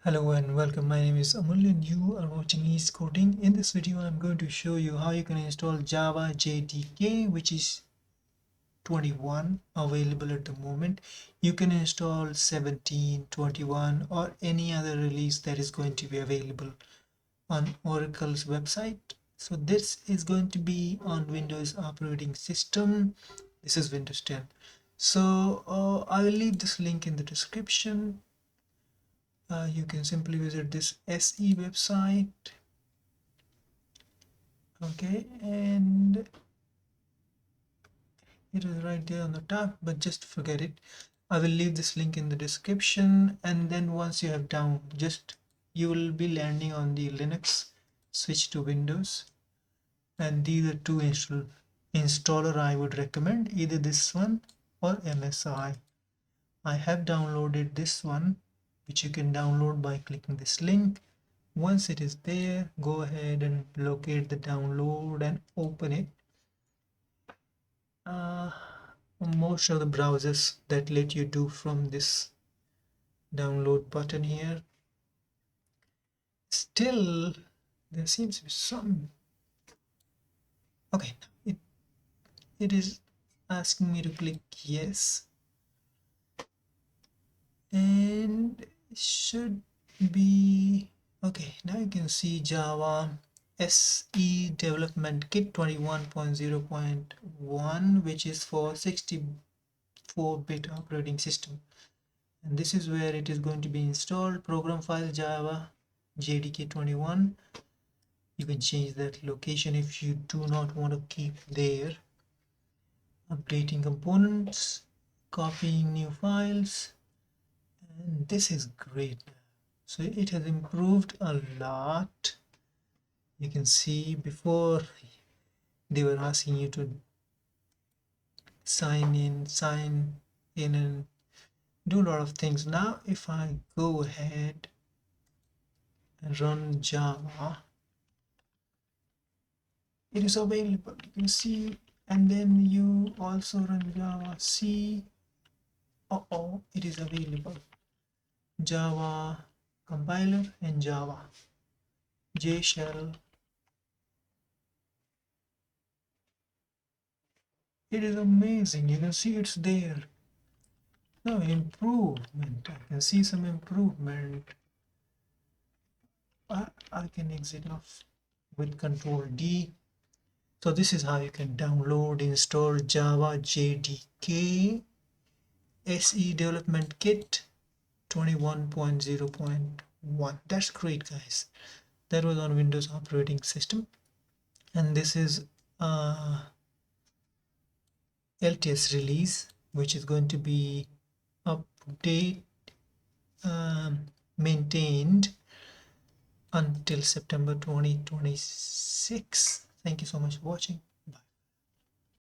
Hello and welcome. My name is Amul and you are watching Ease Coding. In this video, I'm going to show you how you can install Java JDK, which is 21 available at the moment. You can install 17, 21 or any other release that is going to be available on Oracle's website. So this is going to be on Windows operating system. This is Windows 10. So I will leave this link in the description. You can simply visit this SE website. Okay, and it is right there on the top, but just forget it. I will leave this link in the description, and then once you have you will be landing on the Linux, switch to Windows, and these are two installer I would recommend, either this one or MSI. I have downloaded this one, which you can download by clicking this link. Once it is there, go ahead and locate the download and open it. Most of the browsers that let you do from this download button here. Still, there seems to be some. Okay, it is asking me to click yes, and it should be okay. Now you can see Java SE Development Kit 21.0.1, which is for 64-bit operating system. And this is where it is going to be installed. Program file Java JDK 21. You can change that location if you do not want to keep there. Updating components, copying new files, and this is great. So it has improved a lot. You can see before they were asking you to sign in and do a lot of things. Now if I go ahead and run Java, it is available, you can see, and then you also run Java C. It is available. Java compiler and Java J shell. It is amazing. You can see it's there. Now improvement. I can see some improvement. I can exit off with Control D. So this is how you can download, install Java JDK SE Development Kit 21.0.1. That's great, guys. That was on Windows operating system, and this is LTS release, which is going to be update maintained until September 2026. Thank you so much for watching.